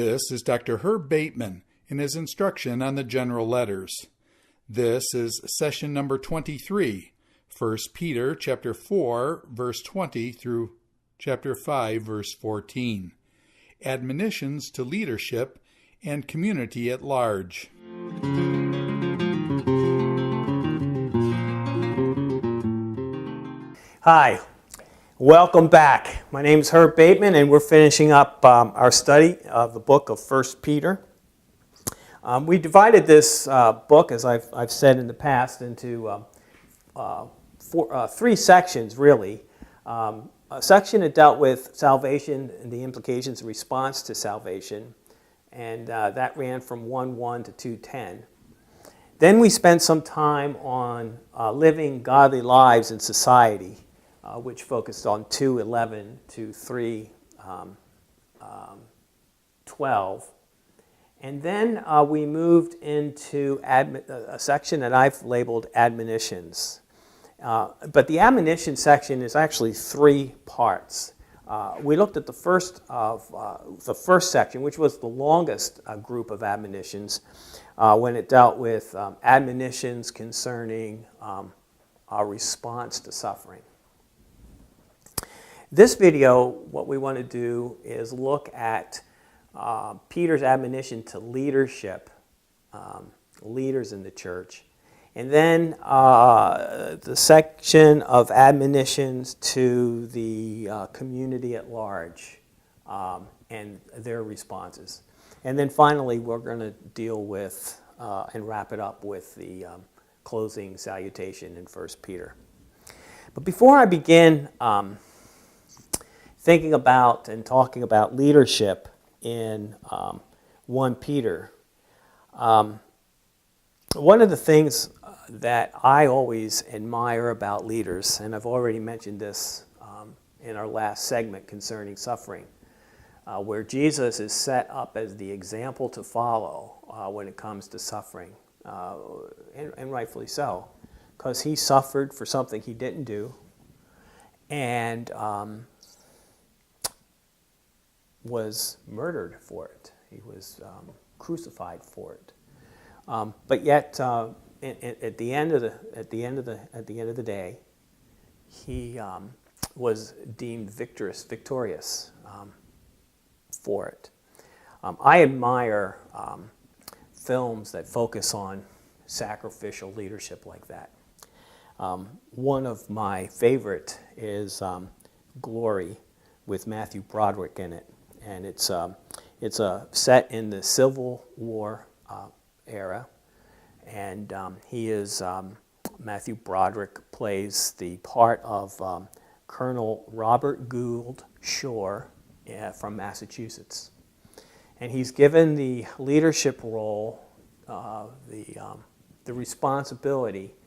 This is Dr. Herb Bateman in his instruction on the general letters. This is session number 23, 1 Peter chapter 4, verse 20 through chapter 5, verse 14. Admonitions to leadership and community at large. Hi, welcome back. My name is Herb Bateman, and we're finishing up our study of the book of 1 Peter. We divided this book, as I've said in the past, into three sections, really. A section that dealt with salvation and the implications and response to salvation, and that ran from 1:1 to 2:10. Then we spent some time on living godly lives in society, which focused on 2:11 to 3:12. And then we moved into a section that I've labeled admonitions. But the admonition section is actually three parts. We looked at the first section, which was the longest group of admonitions, when it dealt with admonitions concerning our response to suffering. This video, what we want to do is look at Peter's admonition to leadership, leaders in the church, and then the section of admonitions to the community at large and their responses. And then finally, we're going to deal with and wrap it up with the closing salutation in 1 Peter. But before I begin thinking about and talking about leadership in 1 Peter, one of the things that I always admire about leaders, and I've already mentioned this in our last segment concerning suffering, where Jesus is set up as the example to follow when it comes to suffering, and rightfully so, because he suffered for something he didn't do, and was murdered for it. He was crucified for it. But yet, at the end of the day, he was deemed victorious for it. I admire films that focus on sacrificial leadership like that. One of my favorite is Glory, with Matthew Broderick in it. And it's set in the Civil War era, and Matthew Broderick plays the part of Colonel Robert Gould Shore from Massachusetts, and he's given the leadership role, the responsibility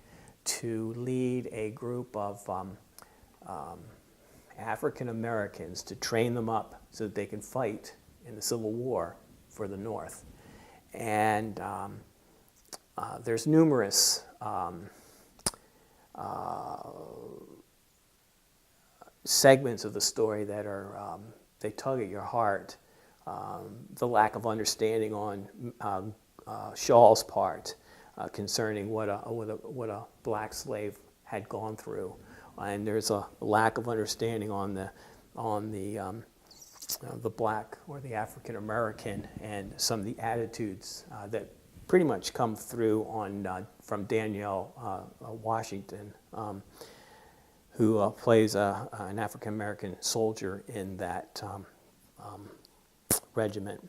to lead a group of African Americans, to train them up so that they can fight in the Civil War for the North. And there's numerous segments of the story that are they tug at your heart. The lack of understanding on Shaw's part concerning what a black slave had gone through. And there's a lack of understanding on the black or the African American, and some of the attitudes that pretty much come through from Danielle Washington, who plays an African American soldier in that regiment.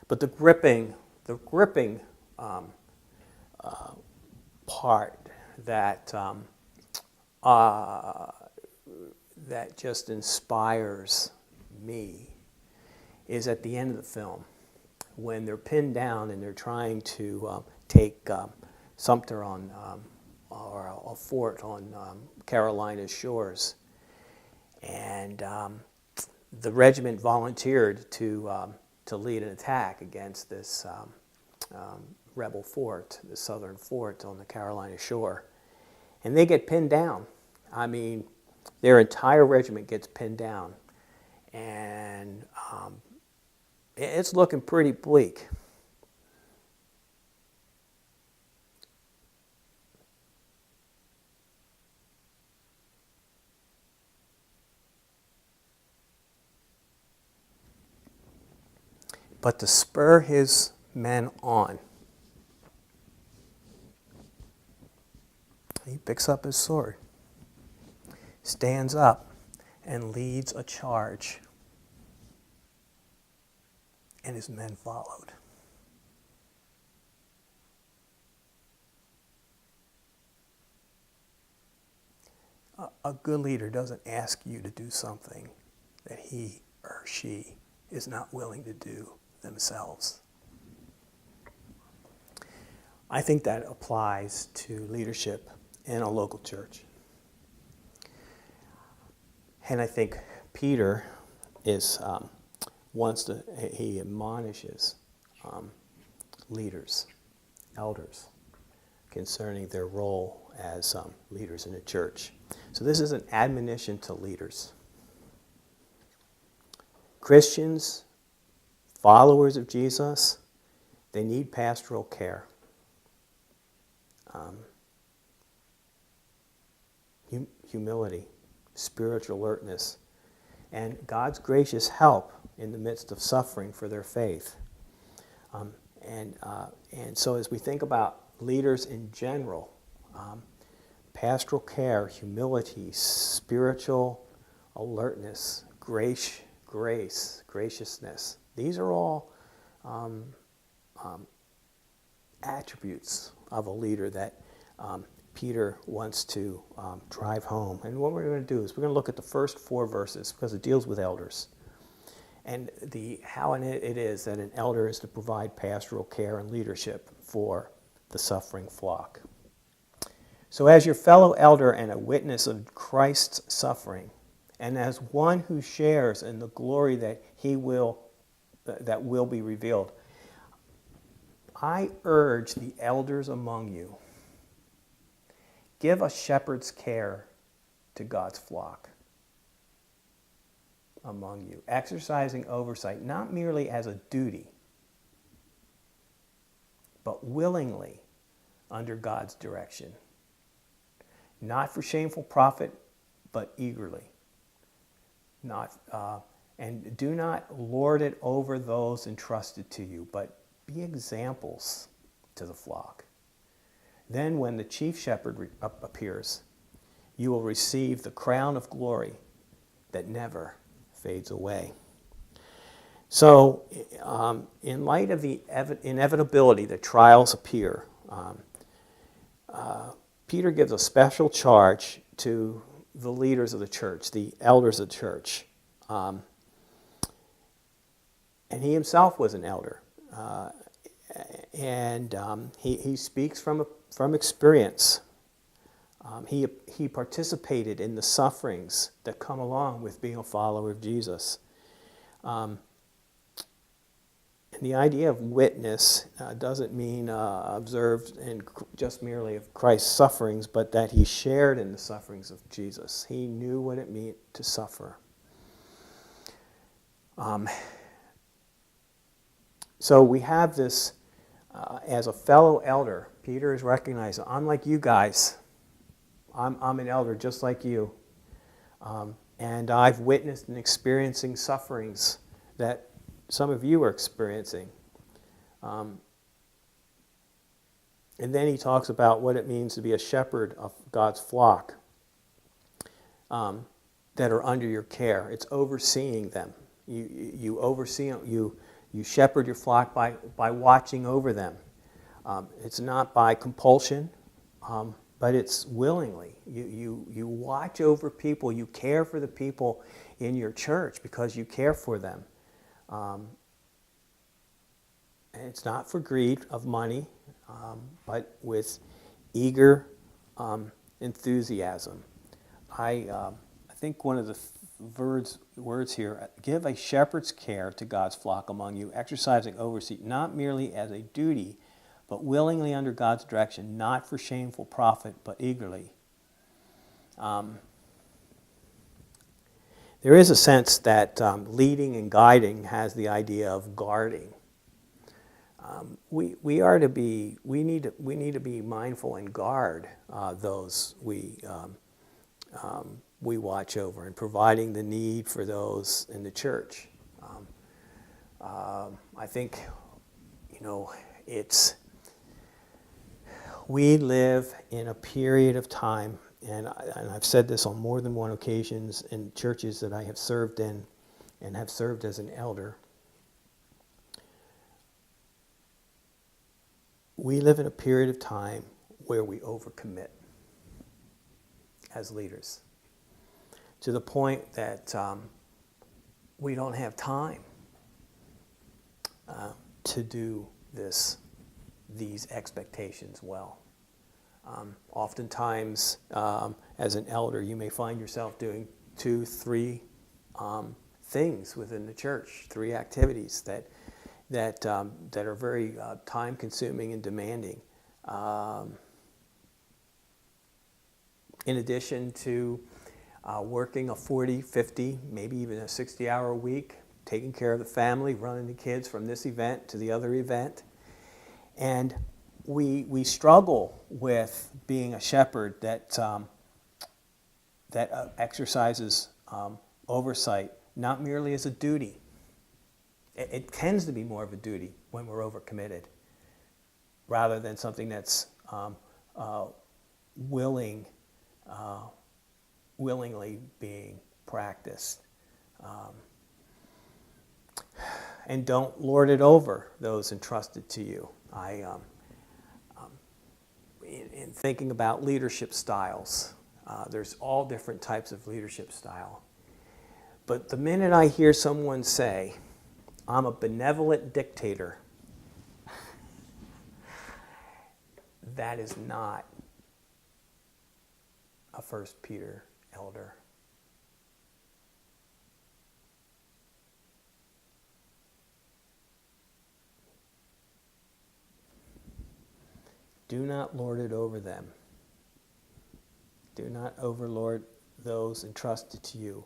But the gripping part that just inspires me is at the end of the film, when they're pinned down and they're trying to take Sumter on, or a fort on Carolina's shores, and the regiment volunteered to lead an attack against this rebel fort, the southern fort on the Carolina shore, and they get pinned down. I mean, their entire regiment gets pinned down, and it's looking pretty bleak. But to spur his men on, he picks up his sword, stands up, and leads a charge. And his men followed. A good leader doesn't ask you to do something that he or she is not willing to do themselves. I think that applies to leadership in a local church. And I think Peter is he admonishes leaders, elders, concerning their role as leaders in a church. So this is an admonition to leaders. Christians, followers of Jesus, they need pastoral care. Humility, spiritual alertness, and God's gracious help in the midst of suffering for their faith. And so as we think about leaders in general, pastoral care, humility, spiritual alertness, grace, graciousness, these are all attributes of a leader that Peter wants to drive home. And what we're going to do is we're going to look at the first 4 verses because it deals with elders and how it is that an elder is to provide pastoral care and leadership for the suffering flock. So as your fellow elder and a witness of Christ's suffering, and as one who shares in the glory that will be revealed, I urge the elders among you, give a shepherd's care to God's flock among you, exercising oversight, not merely as a duty, but willingly under God's direction, not for shameful profit, but eagerly. And do not lord it over those entrusted to you, but be examples to the flock. Then when the chief shepherd appears, you will receive the crown of glory that never fades away. So, in light of the inevitability that trials appear, Peter gives a special charge to the leaders of the church, the elders of the church. And he himself was an elder. He speaks from experience. He participated in the sufferings that come along with being a follower of Jesus. And the idea of witness doesn't mean observed in just merely of Christ's sufferings, but that he shared in the sufferings of Jesus. He knew what it meant to suffer. So we have this, as a fellow elder, Peter is recognizing, I'm like you guys. I'm an elder just like you. And I've witnessed and experiencing sufferings that some of you are experiencing. And then he talks about what it means to be a shepherd of God's flock that are under your care. It's overseeing them. You oversee them. You shepherd your flock by watching over them. It's not by compulsion, but it's willingly. You watch over people. You care for the people in your church because you care for them. And it's not for greed of money, but with eager enthusiasm. I think one of the words here, give a shepherd's care to God's flock among you, exercising oversight, not merely as a duty, but willingly under God's direction, not for shameful profit, but eagerly. there is a sense that leading and guiding has the idea of guarding. We need to be mindful and guard those we watch over, and providing the need for those in the church. I think, we live in a period of time, and I've said this on more than one occasions in churches that I have served in and have served as an elder. We live in a period of time where we overcommit as leaders, to the point that we don't have time to do these expectations well. Oftentimes, as an elder, you may find yourself doing 2, 3 things within the church, 3 activities that are very time-consuming and demanding. In addition to working a 40, 50, maybe even a 60-hour week, taking care of the family, running the kids from this event to the other event. And we struggle with being a shepherd that exercises oversight, not merely as a duty. It tends to be more of a duty when we're overcommitted, rather than something that's willingly being practiced. And don't lord it over those entrusted to you. In thinking about leadership styles, there's all different types of leadership style. But the minute I hear someone say, "I'm a benevolent dictator," that is not a 1 Peter elder. Do not lord it over them. Do not overlord those entrusted to you.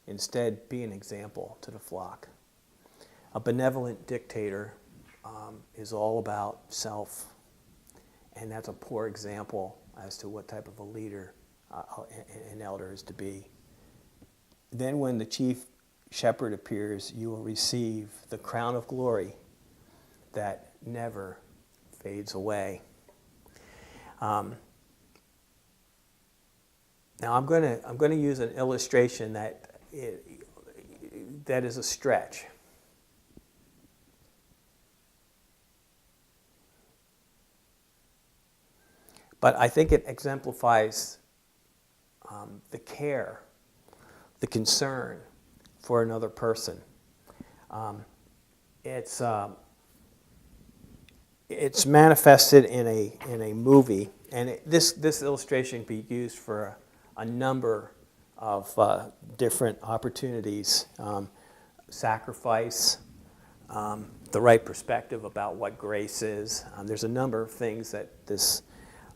Instead, be an example to the flock. A benevolent dictator is all about self, and that's a poor example as to what type of a leader an elder is to be. Then when the chief shepherd appears, you will receive the crown of glory that never fades away. Now I'm going to use an illustration that is a stretch. But I think it exemplifies the care, the concern for another person. It's manifested in a movie, and this illustration can be used for a number of different opportunities. Sacrifice, the right perspective about what grace is. There's a number of things that this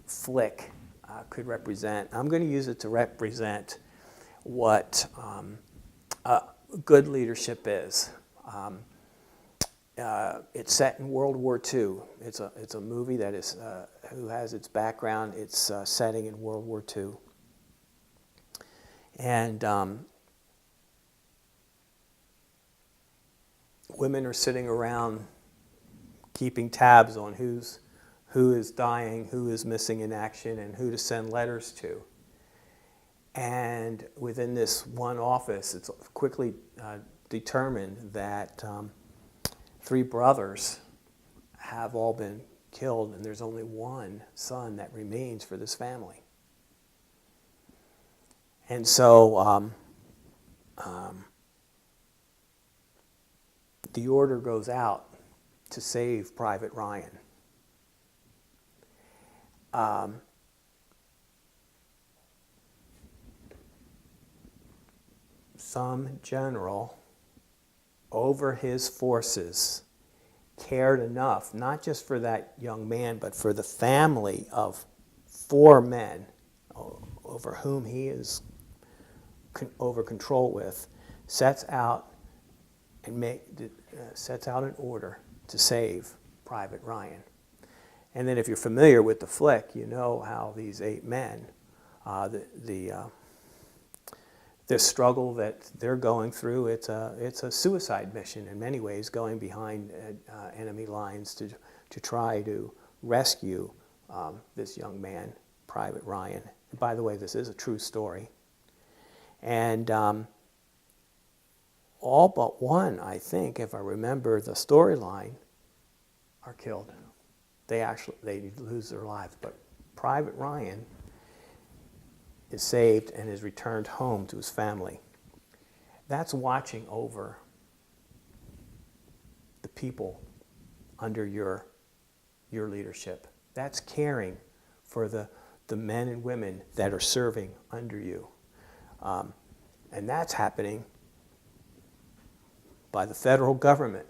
flick could represent. I'm going to use it to represent what good leadership is. It's set in World War II. It's a movie that is who has its background, its setting in World War II. And women are sitting around keeping tabs on who is dying, who is missing in action, and who to send letters to. And within this one office, it's quickly determined that 3 brothers have all been killed, and there's only one son that remains for this family. And so the order goes out to save Private Ryan. Some general over his forces cared enough, not just for that young man, but for the family of 4 men over whom he is over control with, sets out an order to save Private Ryan. And then if you're familiar with the flick, you know how these 8 men, the struggle that they're going through, it's a suicide mission in many ways, going behind enemy lines to try to rescue this young man, Private Ryan. And by the way, this is a true story. And all but one, I think, if I remember the storyline, are killed. They lose their lives. But Private Ryan is saved and is returned home to his family. That's watching over the people under your leadership. That's caring for the men and women that are serving under you. And that's happening by the federal government.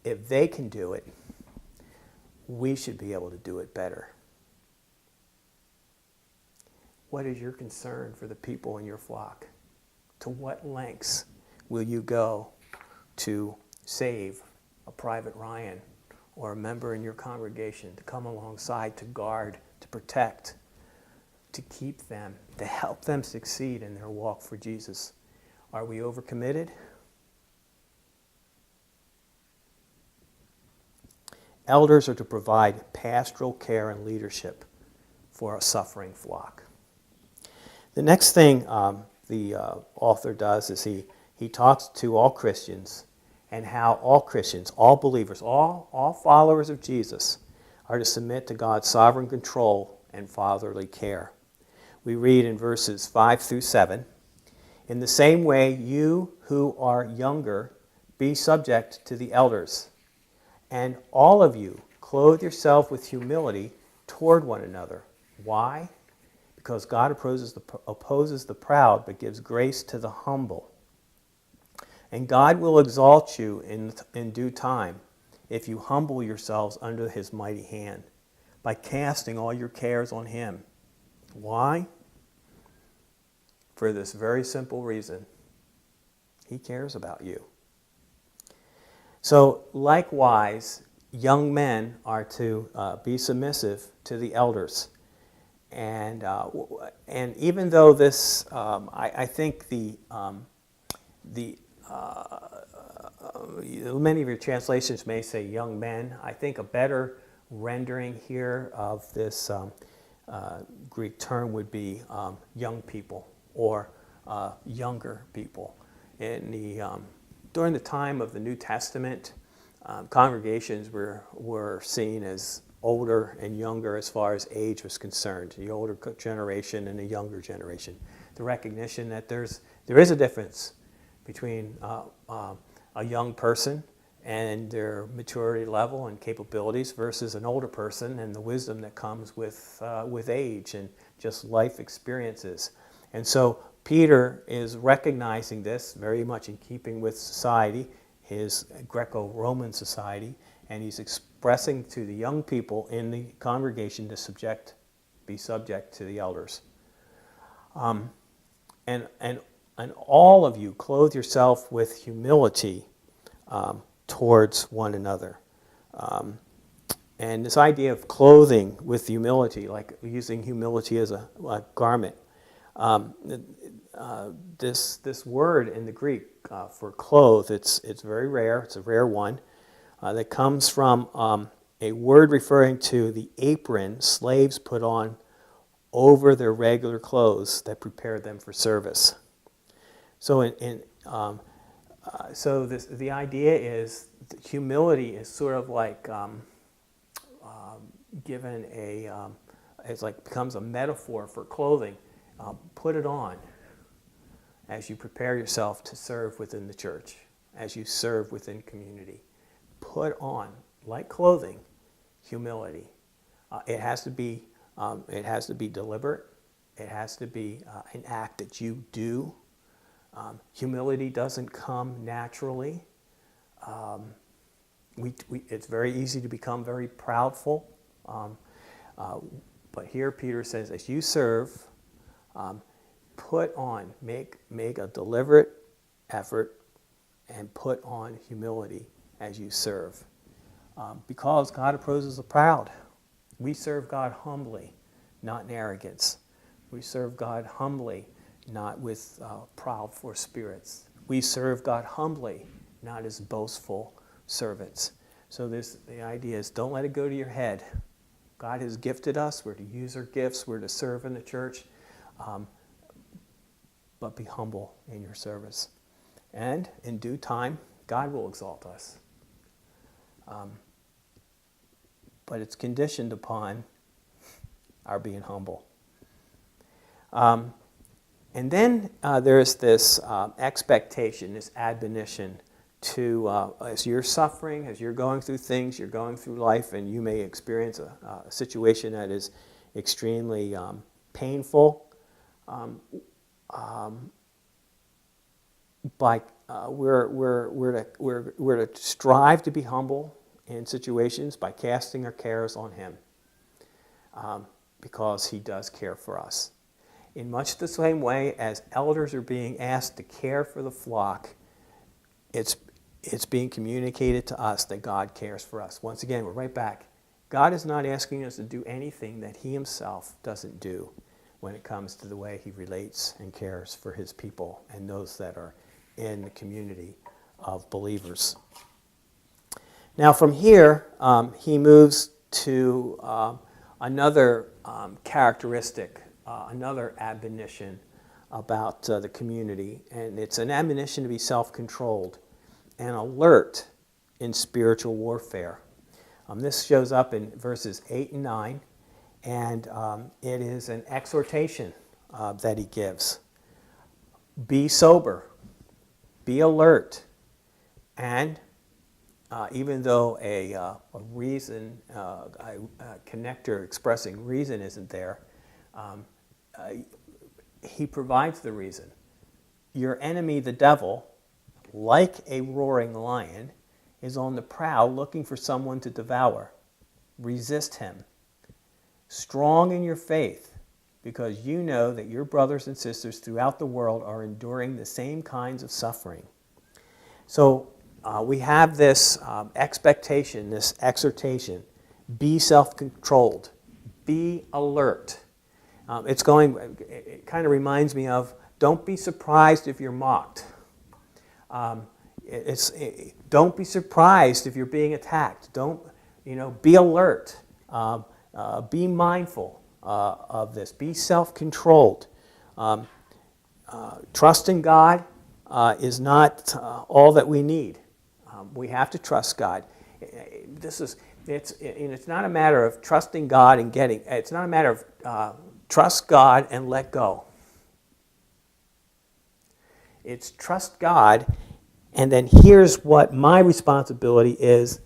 If they can do it, we should be able to do it better. What is your concern for the people in your flock? To what lengths will you go to save a Private Ryan or a member in your congregation, to come alongside, to guard, to protect, to keep them, to help them succeed in their walk for Jesus? Are we overcommitted? Elders are to provide pastoral care and leadership for a suffering flock. The next thing the author does is he talks to all Christians and how all Christians, all believers, all followers of Jesus are to submit to God's sovereign control and fatherly care. We read in verses 5 through 7, "In the same way, you who are younger, be subject to the elders. And all of you, clothe yourself with humility toward one another." Why? Because God opposes the proud, but gives grace to the humble. "And God will exalt you in due time, if you humble yourselves under his mighty hand, by casting all your cares on him." Why? For this very simple reason: he cares about you. So, likewise, young men are to be submissive to the elders. And even though this, I think many of your translations may say young men. I think a better rendering here of this Greek term would be young people or younger people. During the time of the New Testament, congregations were seen as older and younger as far as age was concerned, the older generation and the younger generation. The recognition that there is a difference between a young person and their maturity level and capabilities versus an older person and the wisdom that comes with age and just life experiences. And so Peter is recognizing this very much in keeping with society, his Greco-Roman society, and he's expressing to the young people in the congregation to be subject to the elders. And all of you clothe yourself with humility towards one another. And this idea of clothing with humility, like using humility as a garment, this word in the Greek for clothe, it's very rare. It's a rare one. That comes from a word referring to the apron slaves put on over their regular clothes that prepared them for service. So, the idea is that humility is sort of like given becomes a metaphor for clothing. Put it on as you prepare yourself to serve within the church, as you serve within community. Put on, like clothing, humility. It has to be deliberate. It has to be an act that you do. Humility doesn't come naturally. It's very easy to become very proudful. But here Peter says, as you serve, make a deliberate effort and put on humility as you serve. Because God opposes the proud. We serve God humbly, not in arrogance. We serve God humbly, not with proud for spirits. We serve God humbly, not as boastful servants. So the idea is, don't let it go to your head. God has gifted us. We're to use our gifts. We're to serve in the church. But be humble in your service. And in due time, God will exalt us. But it's conditioned upon our being humble. And then there's this expectation, this admonition to, as you're suffering, as you're going through things, you're going through life, and you may experience a situation that is extremely painful. We're to strive to be humble in situations by casting our cares on Him, because He does care for us. In much the same way as elders are being asked to care for the flock, it's being communicated to us that God cares for us. Once again, we're right back. God is not asking us to do anything that He Himself doesn't do when it comes to the way He relates and cares for His people and those that are in the community of believers. Now from here, he moves to another characteristic, another admonition about the community, and it's an admonition to be self-controlled and alert in spiritual warfare. This shows up in verses 8 and 9, and it is an exhortation that he gives. Be sober, be alert, and even though a reason, a connector expressing reason isn't there, he provides the reason. Your enemy, the devil, like a roaring lion, is on the prowl looking for someone to devour. Resist him. Strong in your faith, because you know that your brothers and sisters throughout the world are enduring the same kinds of suffering. So we have this expectation, this exhortation. Be self-controlled. Be alert. It kind of reminds me of, don't be surprised if you're mocked. Don't be surprised if you're being attacked. Be alert. Be mindful of this. Be self-controlled. Trust in God is not all that we need. We have to trust God. It's not a matter of trusting God and getting. It's not a matter of trust God and let go. It's trust God, and then here's what my responsibility is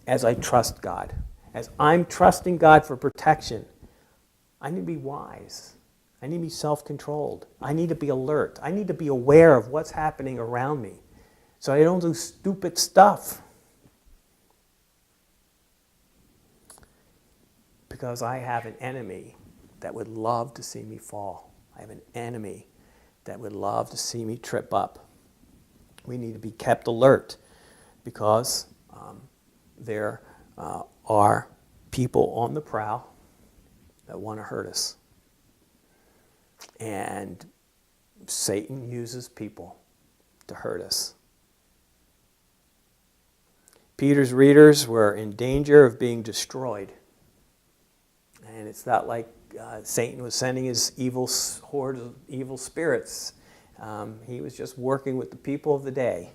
as I trust God. As I'm trusting God for protection, I need to be wise. I need to be self-controlled. I need to be alert. I need to be aware of what's happening around me so I don't do stupid stuff. Because I have an enemy that would love to see me fall. I have an enemy that would love to see me trip up. We need to be kept alert because there are people on the prowl that want to hurt us. And Satan uses people to hurt us. Peter's readers were in danger of being destroyed. And it's not like Satan was sending his evil horde of evil spirits. He was just working with the people of the day.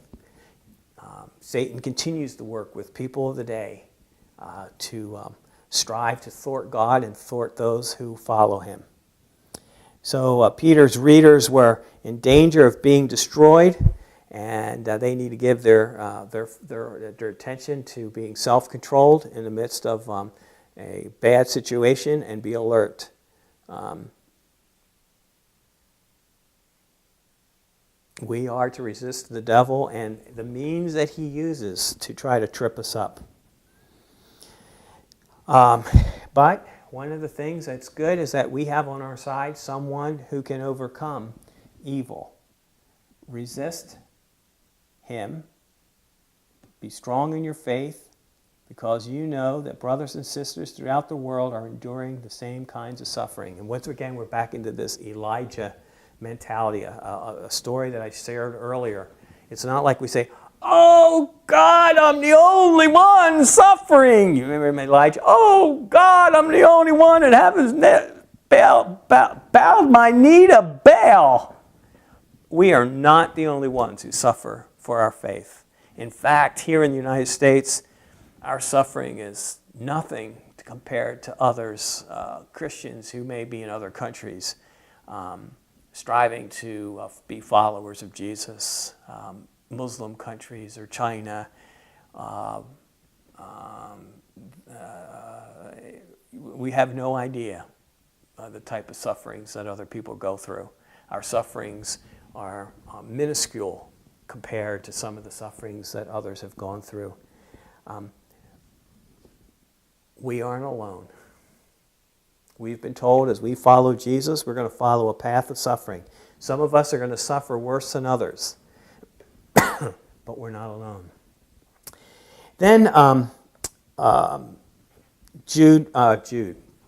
Satan continues to work with people of the day to strive to thwart God and thwart those who follow him. So Peter's readers were in danger of being destroyed, and they need to give their attention to being self-controlled in the midst of a bad situation and be alert. We are to resist the devil and the means that he uses to try to trip us up. But one of the things that's good is that we have on our side someone who can overcome evil. Resist him. Be strong in your faith, because you know that brothers and sisters throughout the world are enduring the same kinds of suffering. And once again, we're back into this Elijah mentality, a story that I shared earlier. It's not like we say, "Oh God, I'm the only one suffering." You remember Elijah? "Oh God, I'm the only one that haven't bowed my knee to Baal." We are not the only ones who suffer for our faith. In fact, here in the United States, our suffering is nothing compared to others, Christians who may be in other countries, striving to be followers of Jesus, Muslim countries or China. We have no idea the type of sufferings that other people go through. Our sufferings are minuscule compared to some of the sufferings that others have gone through. We aren't alone. We've been told as we follow Jesus, we're going to follow a path of suffering. Some of us are going to suffer worse than others, but we're not alone. Then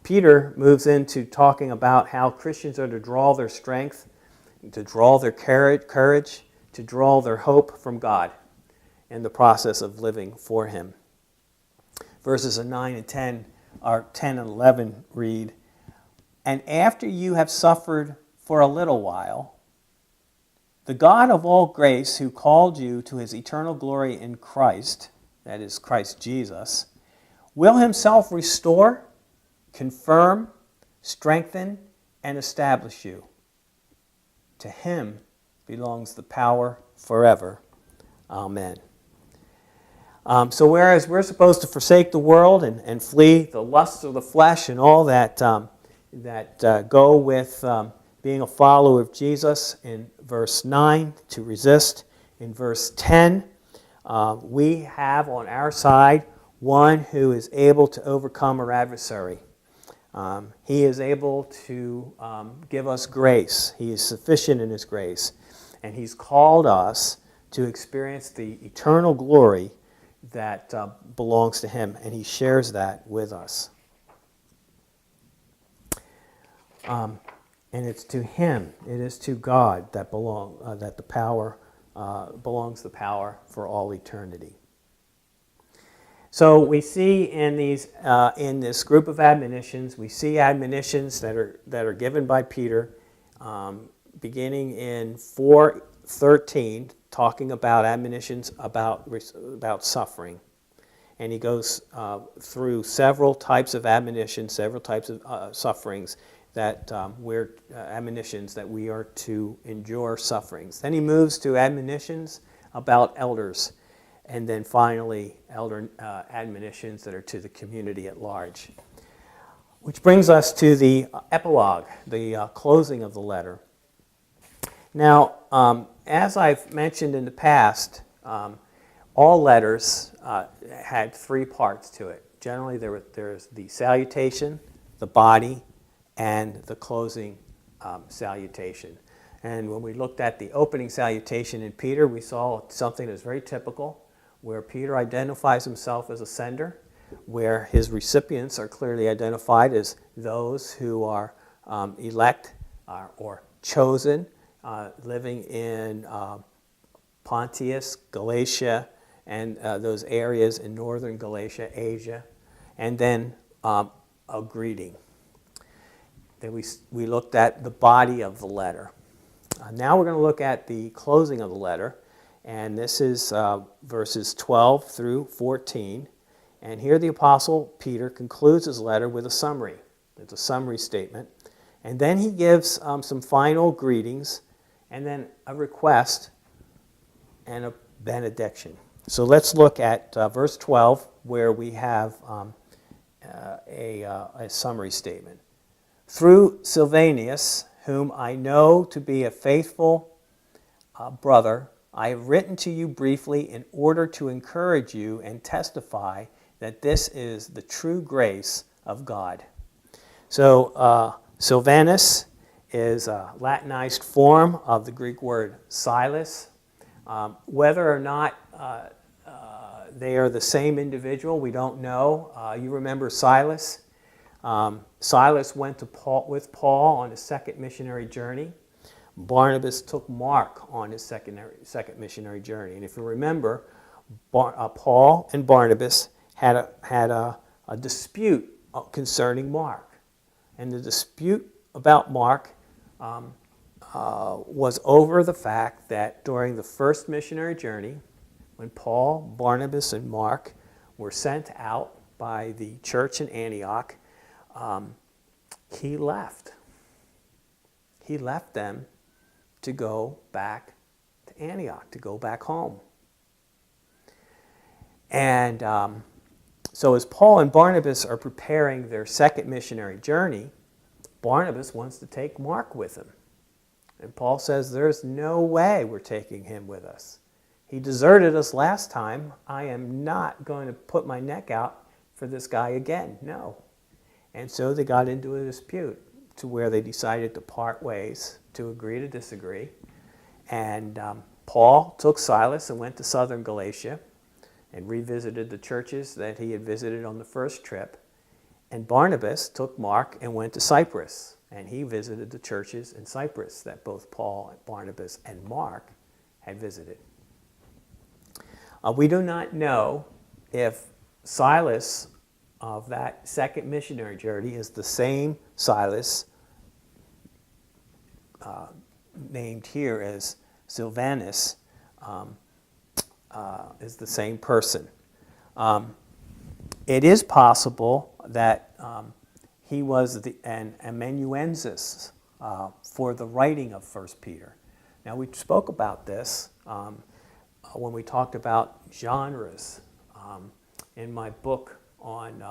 Peter moves into talking about how Christians are to draw their strength, to draw their courage, to draw their hope from God in the process of living for him. Verses 9 and 10, or 10 and 11 read, "And after you have suffered for a little while, the God of all grace, who called you to his eternal glory in Christ," that is Christ Jesus, "will himself restore, confirm, strengthen, and establish you. To him belongs the power forever. Amen." So whereas we're supposed to forsake the world and flee the lusts of the flesh and all that go with being a follower of Jesus in verse 9, to resist in verse 10, we have on our side one who is able to overcome our adversary. He is able to give us grace. He is sufficient in his grace. And he's called us to experience the eternal glory that belongs to him, and he shares that with us. And it's to him, it is to God that the power belongs the power for all eternity. So we see in this group of admonitions, we see admonitions that are given by Peter, beginning in 4:13, talking about admonitions about suffering, and he goes through several types of admonitions, several types of sufferings that admonitions that we are to endure sufferings. Then he moves to admonitions about elders. And then finally, elder admonitions that are to the community at large. Which brings us to the epilogue, the closing of the letter. Now, as I've mentioned in the past, all letters had three parts to it. Generally, there's the salutation, the body, and the closing salutation. And when we looked at the opening salutation in Peter, we saw something that's very typical, where Peter identifies himself as a sender, where his recipients are clearly identified as those who are elect or chosen, living in Pontus, Galatia, and those areas in northern Galatia, Asia, and then a greeting. Then we looked at the body of the letter. Now we're going to look at the closing of the letter. And this is verses 12 through 14. And here the Apostle Peter concludes his letter with a summary. It's a summary statement. And then he gives some final greetings, and then a request and a benediction. So let's look at verse 12, where we have a summary statement. "Through Silvanus, whom I know to be a faithful brother, I have written to you briefly in order to encourage you and testify that this is the true grace of God." So Silvanus is a Latinized form of the Greek word Silas. Whether or not they are the same individual, we don't know. You remember Silas? Silas went with Paul on his second missionary journey. Barnabas took Mark on his second missionary journey. And if you remember, Paul and Barnabas had a dispute concerning Mark. And the dispute about Mark was over the fact that during the first missionary journey, when Paul, Barnabas, and Mark were sent out by the church in Antioch, he left. He left them to go back to Antioch, to go back home. And so as Paul and Barnabas are preparing their second missionary journey, Barnabas wants to take Mark with him. And Paul says, there's no way we're taking him with us. He deserted us last time. I am not going to put my neck out for this guy again. No. And so they got into a dispute to where they decided to part ways, to agree to disagree. And Paul took Silas and went to southern Galatia and revisited the churches that he had visited on the first trip. And Barnabas took Mark and went to Cyprus. And he visited the churches in Cyprus that both Paul, Barnabas, and Mark had visited. We do not know if Silas of that second missionary journey is the same Silas named here as Silvanus, is the same person. It is possible that he was an amanuensis for the writing of 1 Peter. Now, we spoke about this when we talked about genres. In my book on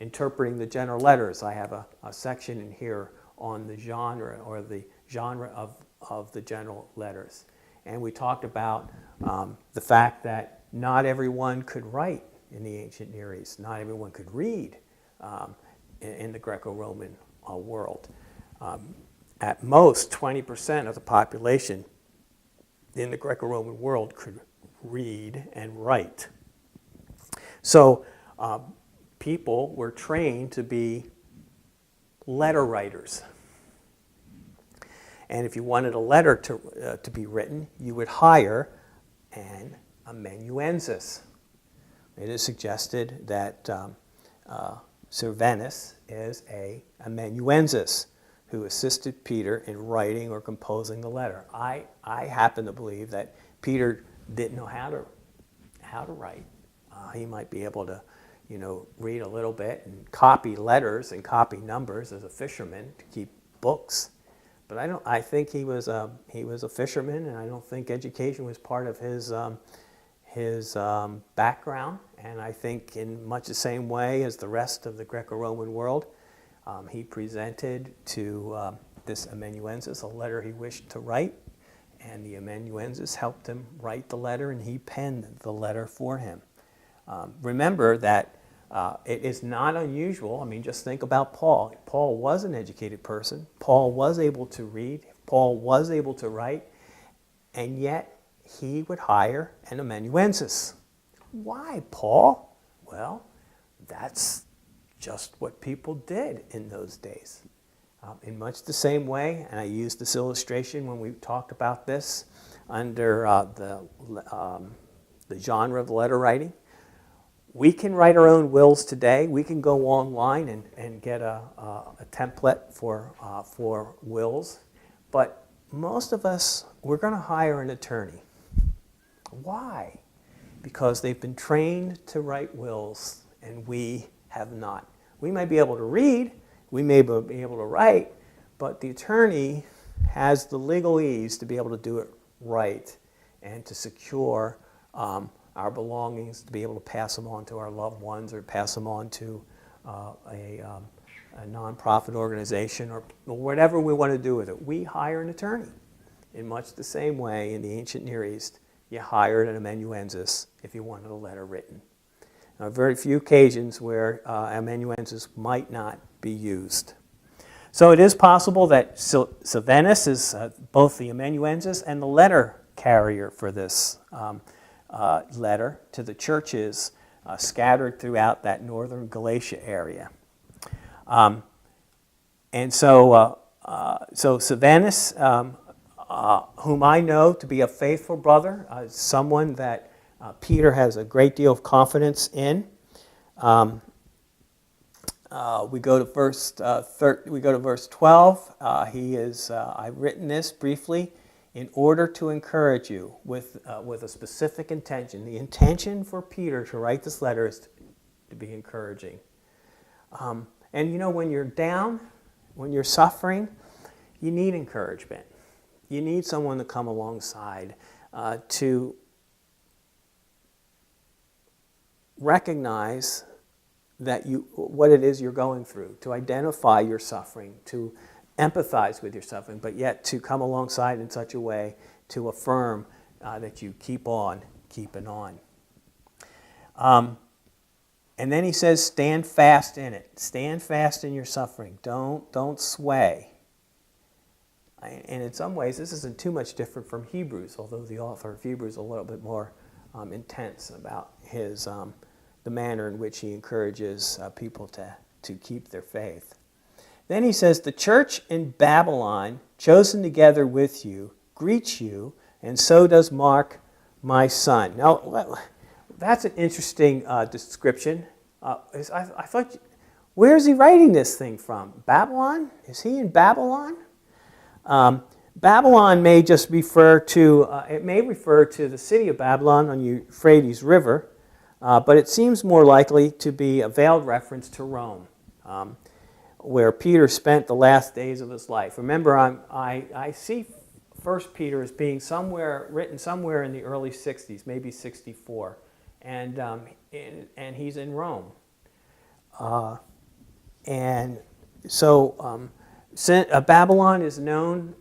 interpreting the general letters, I have a section in here on the genre, or the genre of the general letters. And we talked about the fact that not everyone could write in the ancient Near East. Not everyone could read in the Greco-Roman world. At most, 20% of the population in the Greco-Roman world could read and write. So people were trained to be letter writers. And if you wanted a letter to be written, you would hire an amanuensis. It is suggested that Silvanus is an amanuensis who assisted Peter in writing or composing the letter. I happen to believe that Peter didn't know how to write. He might be able to, read a little bit and copy letters and copy numbers as a fisherman to keep books. But I think he was a fisherman, and I don't think education was part of his background. And I think in much the same way as the rest of the Greco-Roman world, he presented to this amanuensis a letter he wished to write, and the amanuensis helped him write the letter, and he penned the letter for him. Remember that it is not unusual. Just think about Paul. Paul was an educated person. Paul was able to read. Paul was able to write. And yet, he would hire an amanuensis. Why, Paul? Well, that's just what people did in those days. In much the same way, and I used this illustration when we talked about this under the genre of letter writing. We can write our own wills today. We can go online and get a template for wills. But most of us, we're going to hire an attorney. Why? Because they've been trained to write wills, and we have not. We may be able to read, we may be able to write, but the attorney has the legalese to be able to do it right and to secure our belongings, to be able to pass them on to our loved ones or pass them on to a nonprofit organization or whatever we want to do with it. We hire an attorney. In much the same way in the ancient Near East, you hired an amanuensis if you wanted a letter written. There are very few occasions where amanuensis might not be used. So it is possible that Silvanus is both the amanuensis and the letter carrier for this letter to the churches scattered throughout that northern Galatia area. And so Silvanus, whom I know to be a faithful brother, someone that Peter has a great deal of confidence in. We go to verse 12. He is. I've written this briefly in order to encourage you with a specific intention. The intention for Peter to write this letter is to be encouraging. And you know, when you're down, when you're suffering, you need encouragement. You need someone to come alongside to recognize that what it is you're going through, to identify your suffering, to empathize with your suffering, but yet to come alongside in such a way to affirm that you keep on keeping on. And then he says, stand fast in it. Stand fast in your suffering. Don't sway. And in some ways, this isn't too much different from Hebrews, although the author of Hebrews is a little bit more intense about his the manner in which he encourages people to keep their faith. Then he says, the church in Babylon, chosen together with you, greets you, and so does Mark, my son. Now, that's an interesting description. I thought, where is he writing this thing from? Babylon? Is he in Babylon? Babylon may just refer to, it may refer to the city of Babylon on the Euphrates River, but it seems more likely to be a veiled reference to Rome, where Peter spent the last days of his life. Remember, I see 1 Peter as being written somewhere in the early 60s, maybe 64, and he's in Rome. And so Babylon is known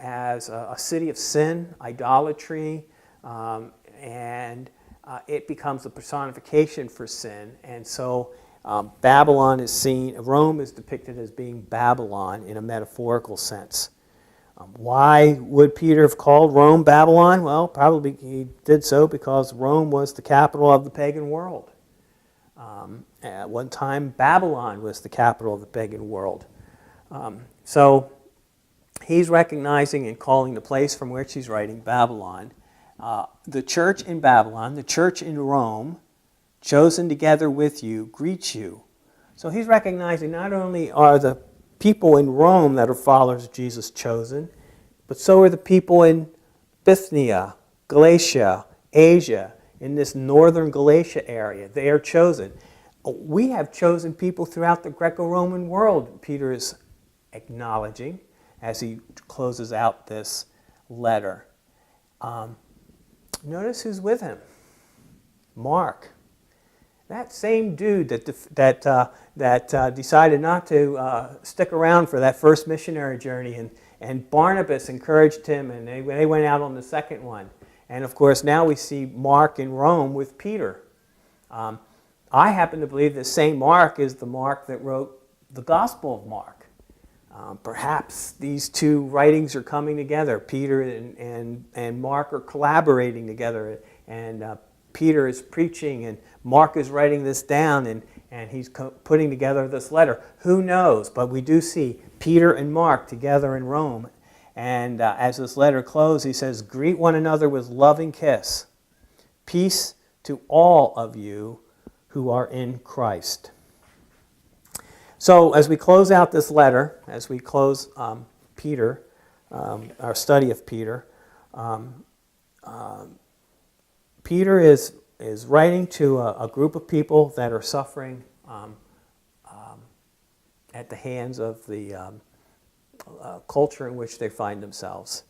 as a city of sin, idolatry, and it becomes a personification for sin. And so Babylon is seen, Rome is depicted as being Babylon in a metaphorical sense. Why would Peter have called Rome Babylon? Well, probably he did so because Rome was the capital of the pagan world. At one time, Babylon was the capital of the pagan world. So he's recognizing and calling the place from which he's writing Babylon. The church in Babylon, the church in Rome, chosen together with you, greets you. So he's recognizing not only are the people in Rome that are followers of Jesus chosen, but so are the people in Bithynia, Galatia, Asia, in this northern Galatia area. They are chosen. We have chosen people throughout the Greco-Roman world, Peter is acknowledging as he closes out this letter. Notice who's with him. Mark. That same dude that decided not to stick around for that first missionary journey, and Barnabas encouraged him, and they went out on the second one. And of course, now we see Mark in Rome with Peter. I happen to believe the same Mark is the Mark that wrote the Gospel of Mark. Perhaps these two writings are coming together. Peter and Mark are collaborating together, and Peter is preaching, and Mark is writing this down, and he's putting together this letter. Who knows? But we do see Peter and Mark together in Rome. And as this letter closes, he says, greet one another with loving kiss. Peace to all of you who are in Christ. So as we close out this letter, as we close Peter, our study of Peter, Peter is writing to a group of people that are suffering at the hands of the culture in which they find themselves.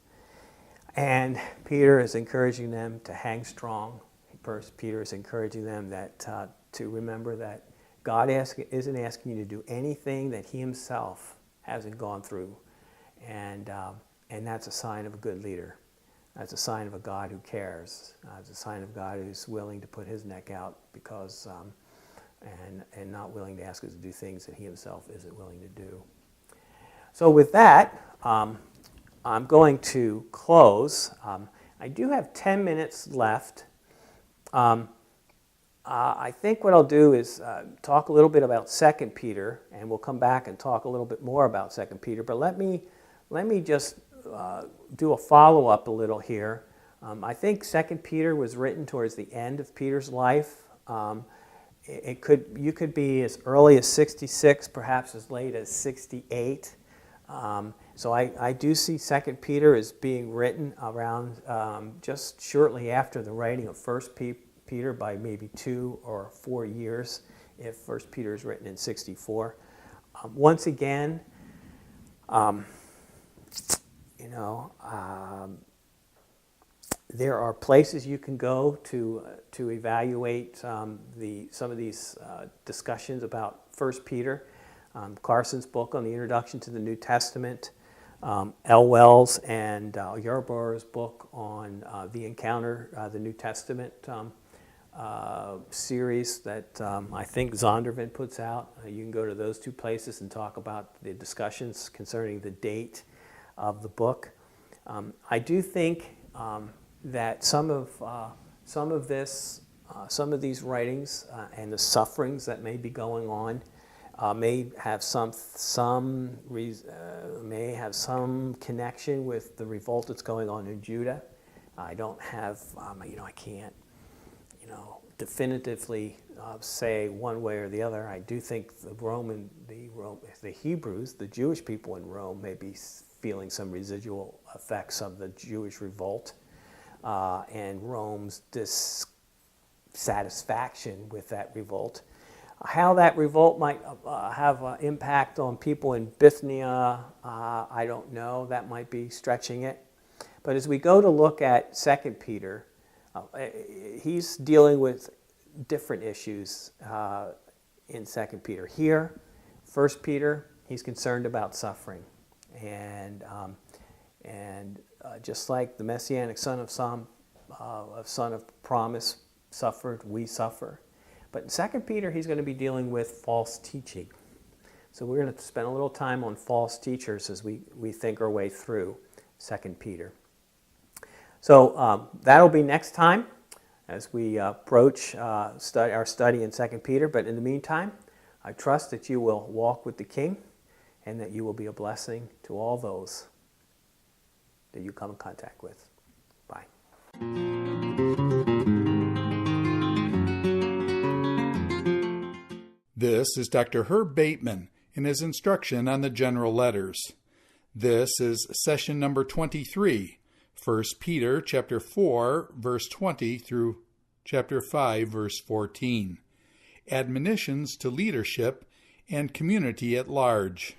And Peter is encouraging them to hang strong. First, Peter is encouraging them that to remember that God isn't asking you to do anything that he himself hasn't gone through. And that's a sign of a good leader. That's a sign of a God who cares. It's a sign of God who's willing to put his neck out because and not willing to ask us to do things that he himself isn't willing to do. So with that, I'm going to close. I do have 10 minutes left. I think what I'll do is talk a little bit about 2 Peter, and we'll come back and talk a little bit more about 2 Peter. But let me just do a follow-up a little here. I think 2 Peter was written towards the end of Peter's life. You could be as early as 66, perhaps as late as 68. So I do see 2 Peter as being written around just shortly after the writing of 1 Peter by maybe 2 or 4 years, if 1 Peter is written in 64. Once again, there are places you can go to evaluate some of these discussions about 1 Peter. Carson's book on the Introduction to the New Testament, L. Wells and Yarbrough's book on the Encounter, the New Testament series that I think Zondervan puts out. You can go to those two places and talk about the discussions concerning the date of the book. I do think that some of these writings and the sufferings that may be going on may have some connection with the revolt that's going on in Judah. I don't have, I can't, definitively say one way or the other. I do think the Hebrews, the Jewish people in Rome, may be feeling some residual effects of the Jewish revolt and Rome's dissatisfaction with that revolt. How that revolt might have an impact on people in Bithynia, I don't know. That might be stretching it. But as we go to look at 2 Peter, he's dealing with different issues in 2 Peter. Here, 1 Peter, he's concerned about suffering. And just like the Messianic son of promise suffered, we suffer. But in 2 Peter, he's going to be dealing with false teaching. So we're going to spend a little time on false teachers as we think our way through 2 Peter. So that'll be next time as we approach our study in 2 Peter. But in the meantime, I trust that you will walk with the King and that you will be a blessing to all those that you come in contact with. Bye. This is Dr. Herb Bateman in his instruction on the general letters. This is session number 23, 1 Peter chapter 4, verse 20 through chapter 5, verse 14. Admonitions to leadership and community at large.